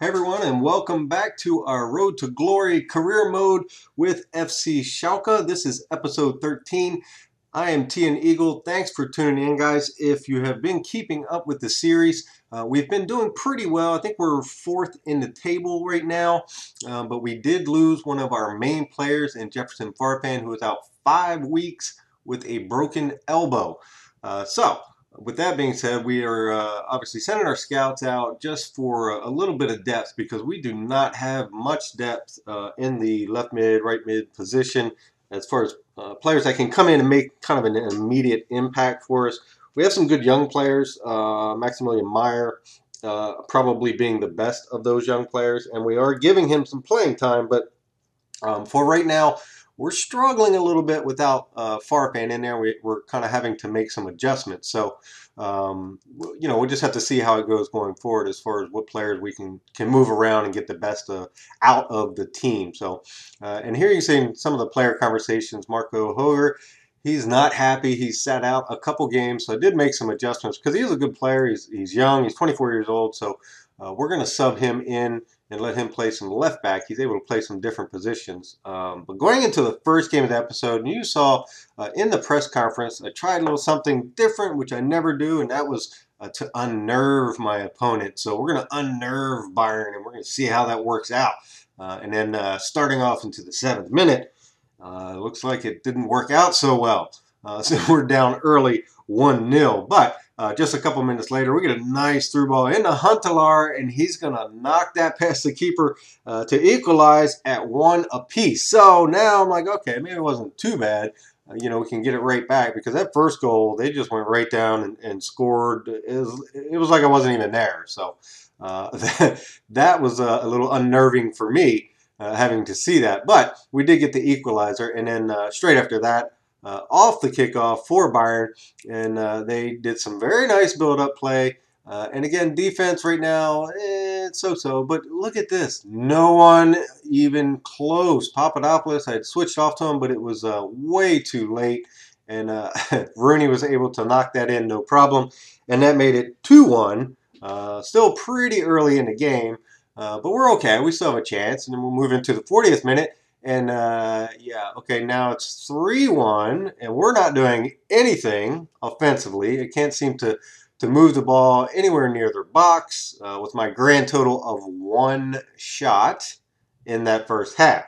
Hey everyone, and welcome back to our Road to Glory career mode with FC Schalke. This is episode 13. I am T and Eagle. Thanks for tuning in, guys. If you have been keeping up with the series, we've been doing pretty well. I think we're fourth in the table right now, but we did lose one of our main players in Jefferson Farfan, who was out 5 weeks with a broken elbow. So, with that being said, we are obviously sending our scouts out just for a little bit of depth because we do not have much depth in the left mid, right mid position as far as players that can come in and make kind of an immediate impact for us. We have some good young players, Maximilian Meyer probably being the best of those young players, and we are giving him some playing time, but for right now, we're struggling a little bit without Farfan in there. We're kind of having to make some adjustments. So, we'll just have to see how it goes going forward as far as what players we can move around and get the best out of the team. So, and here you see some of the player conversations. Marco Hoger, he's not happy. He's sat out a couple games, so I did make some adjustments because he is a good player. He's young. He's 24 years old, so we're going to sub him in and let him play some left back. He's able to play some different positions. But going into the first game of the episode, and you saw in the press conference, I tried a little something different, which I never do, and that was to unnerve my opponent. So we're going to unnerve Bayern, and we're going to see how that works out. And then starting off into the 7th minute, looks like it didn't work out so well. So we're down early 1-0. But just a couple minutes later, we get a nice through ball into Huntelaar, and he's going to knock that past the keeper to equalize at 1 apiece. So now I'm like, okay, maybe it wasn't too bad. We can get it right back because that first goal, they just went right down and scored. It was like I wasn't even there. So that was a little unnerving for me having to see that. But we did get the equalizer, and then straight after that, off the kickoff for Bayern, and they did some very nice build-up play. And again, defense right now, it's so-so. But look at this. No one even close. Papadopoulos, I had switched off to him, but it was way too late. And Rooney was able to knock that in, no problem. And that made it 2-1. Still pretty early in the game. But we're okay. We still have a chance. And then we'll move into the 40th minute. And okay, now it's 3-1, and we're not doing anything offensively. It can't seem to move the ball anywhere near their box with my grand total of 1 shot in that first half.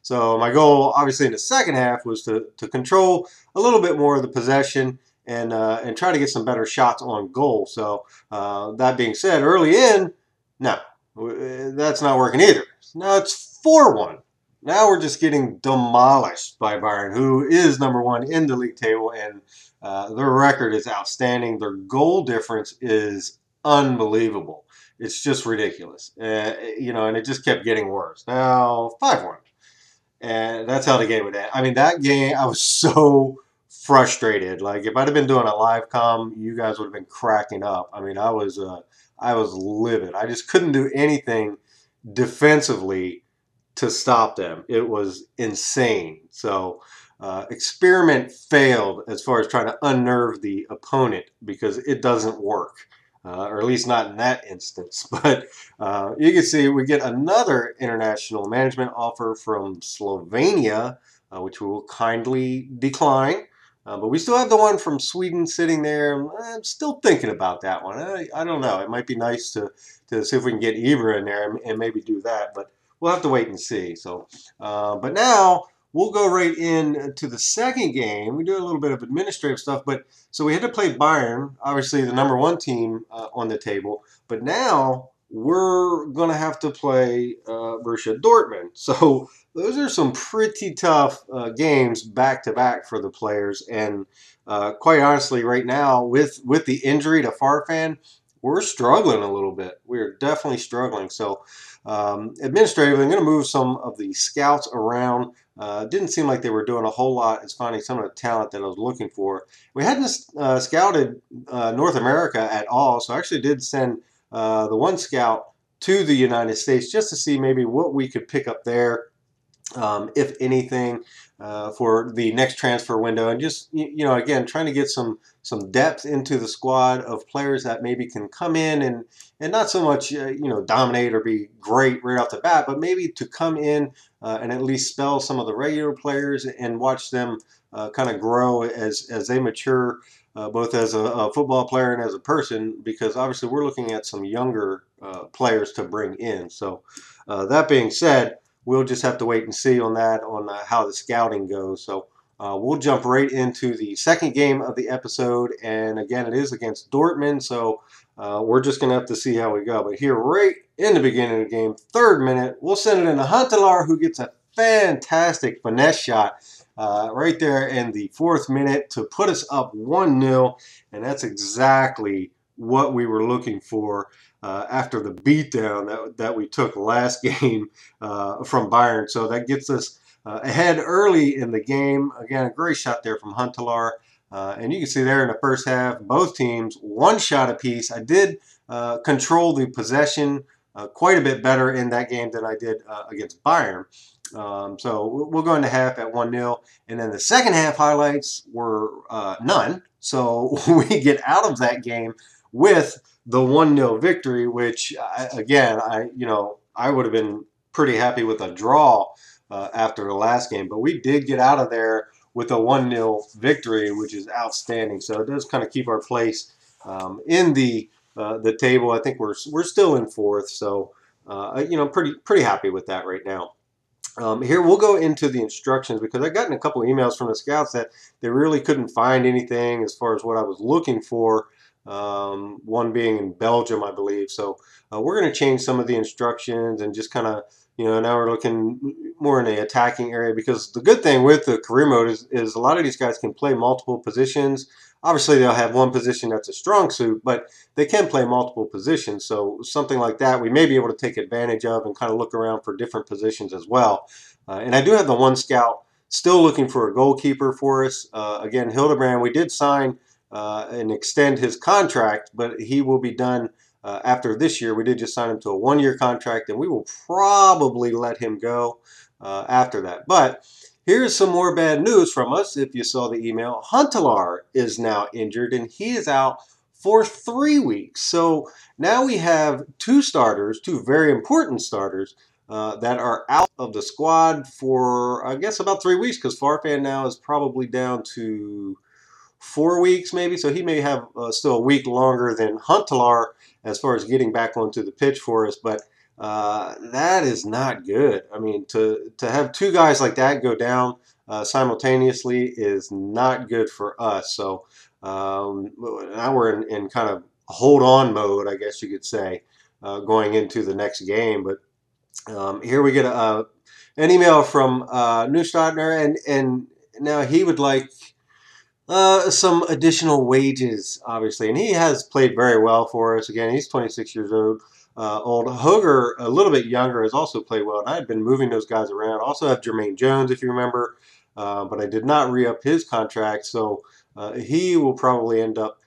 So my goal, obviously, in the second half was to control a little bit more of the possession and try to get some better shots on goal. So that being said, early in, no, that's not working either. Now it's 4-1. Now we're just getting demolished by Bayern, who is number 1 in the league table, and their record is outstanding. Their goal difference is unbelievable. It's just ridiculous. And it just kept getting worse. Now 5-1. And that's how the game would end. I mean, that game, I was so frustrated. Like, if I'd have been doing a live comm, you guys would have been cracking up. I mean, I was livid. I just couldn't do anything defensively to stop them. It was insane. So experiment failed as far as trying to unnerve the opponent because it doesn't work, or at least not in that instance. But you can see we get another international management offer from Slovenia, which we will kindly decline. But we still have the one from Sweden sitting there. I'm still thinking about that one. I don't know. It might be nice to see if we can get Ibra in there and maybe do that. But we'll have to wait and see. So, but now we'll go right into the second game. We do a little bit of administrative stuff, but so we had to play Bayern, obviously the number 1 team on the table. But now we're going to have to play Borussia Dortmund. So those are some pretty tough games back to back for the players. And quite honestly, right now with the injury to Farfan, we're struggling a little bit. We're definitely struggling. So administratively, I'm going to move some of the scouts around. Didn't seem like they were doing a whole lot as finding some of the talent that I was looking for. We hadn't scouted North America at all, so I actually did send the one scout to the United States just to see maybe what we could pick up there. if anything, for the next transfer window, and just again trying to get some depth into the squad of players that maybe can come in and not so much dominate or be great right off the bat, but maybe to come in and at least spell some of the regular players and watch them kind of grow as they mature. Both as a football player and as a person, because obviously we're looking at some younger players to bring in. So that being said, we'll just have to wait and see on that, on how the scouting goes. So we'll jump right into the second game of the episode. And again, it is against Dortmund. So we're just going to have to see how we go. But here, right in the beginning of the game, 3rd minute, we'll send it in to Huntelaar, who gets a fantastic finesse shot right there in the 4th minute to put us up 1-0. And that's exactly what we were looking for after the beatdown that we took last game from Bayern. So that gets us ahead early in the game. Again, a great shot there from Huntelaar. And you can see there in the first half, both teams, 1 shot apiece. I did control the possession quite a bit better in that game than I did against Bayern. So we'll go into half at 1-0. And then the second half highlights were none. So we get out of that game with the 1-0 victory, which I would have been pretty happy with a draw after the last game. But we did get out of there with a 1-0 victory, which is outstanding. So it does kind of keep our place in the table. I think we're still in 4th. So pretty happy with that right now. Here we'll go into the instructions, because I've gotten a couple of emails from the scouts that they really couldn't find anything as far as what I was looking for. One being in Belgium, I believe. So we're going to change some of the instructions and just kind of, now we're looking more in the attacking area, because the good thing with the career mode is a lot of these guys can play multiple positions. Obviously, they'll have one position that's a strong suit, but they can play multiple positions. So something like that, we may be able to take advantage of and kind of look around for different positions as well. And I do have the one scout still looking for a goalkeeper for us. Again, Hildebrand, we did sign and extend his contract, but he will be done after this year. We did just sign him to a 1-year contract, and we will probably let him go after that. But here's some more bad news from us. If you saw the email, Huntelaar is now injured, and he is out for 3 weeks. So now we have 2 starters, 2 very important starters, that are out of the squad for, I guess, about 3 weeks, because Farfan now is probably down to 4 weeks maybe, so he may have still a week longer than Huntelaar as far as getting back onto the pitch for us. But that is not good. I mean, to have 2 guys like that go down simultaneously is not good for us. So now we're in kind of hold on mode, I guess you could say, going into the next game. But here we get an email from Neustadtner, and now he would like some additional wages, obviously, and he has played very well for us. Again, he's 26 years old. Hoger, a little bit younger, has also played well, and I had been moving those guys around. Also have Jermaine Jones, if you remember, but I did not re-up his contract, so he will probably end up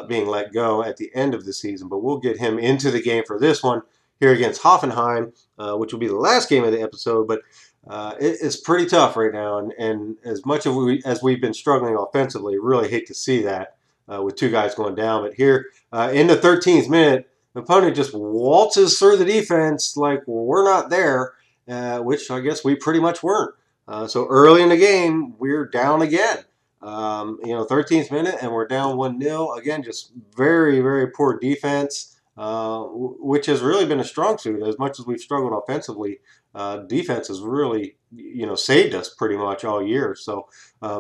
being let go at the end of the season. But we'll get him into the game for this one here against Hoffenheim, which will be the last game of the episode. But it's pretty tough right now, and as much as we've been struggling offensively, really hate to see that with 2 guys going down. But here in the 13th minute, the opponent just waltzes through the defense like we're not there, which I guess we pretty much weren't. So early in the game, we're down again. 13th minute, and we're down 1-0. Again, just very, very poor defense, which has really been a strong suit. As much as we've struggled offensively, defense has really, saved us pretty much all year. So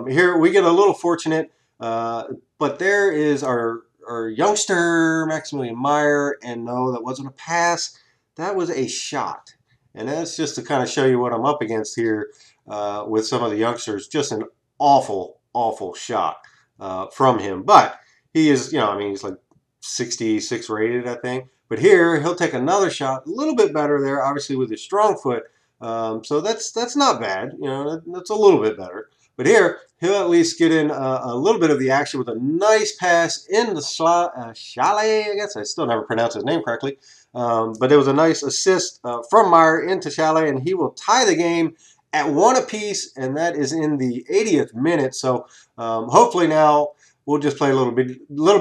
here we get a little fortunate, but there is our youngster, Maximilian Meyer, and no, that wasn't a pass. That was a shot. And that's just to kind of show you what I'm up against here with some of the youngsters. Just an awful, awful shot from him. But he is, he's like 66 rated, I think. But here, he'll take another shot, a little bit better there, obviously with his strong foot. So that's not bad. That's a little bit better. But here, he'll at least get in a little bit of the action with a nice pass in the Schale, I guess. I still never pronounced his name correctly. But it was a nice assist from Meyer into Schalke, and he will tie the game at 1 apiece, and that is in the 80th minute. So hopefully now we'll just play a little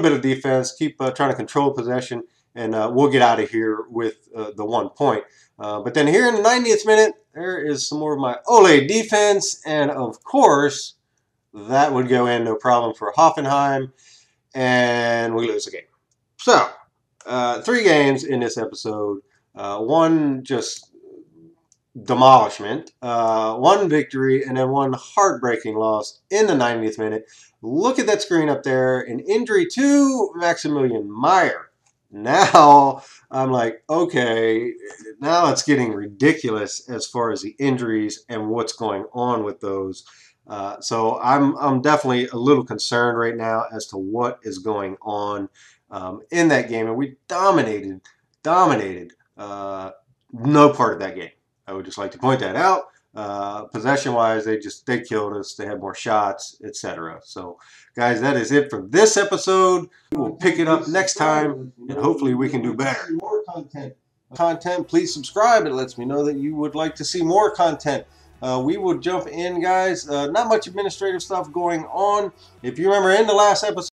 bit of defense, keep trying to control possession, and we'll get out of here with the 1 point. But then here in the 90th minute, there is some more of my Ole defense, and of course, that would go in no problem for Hoffenheim, and we lose the game. So, 3 games in this episode. 1 just demolishment, 1 victory, and then 1 heartbreaking loss in the 90th minute. Look at that screen up there. An injury to Maximilian Meyer. Now I'm like, okay, now it's getting ridiculous as far as the injuries and what's going on with those. So I'm definitely a little concerned right now as to what is going on in that game. And we dominated no part of that game. I would just like to point that out. Possession-wise, they killed us. They had more shots, etc. So, guys, that is it for this episode. We'll pick it up next time, and hopefully we can do better. More content, please subscribe. It lets me know that you would like to see more content. We will jump in, guys. Not much administrative stuff going on. If you remember in the last episode,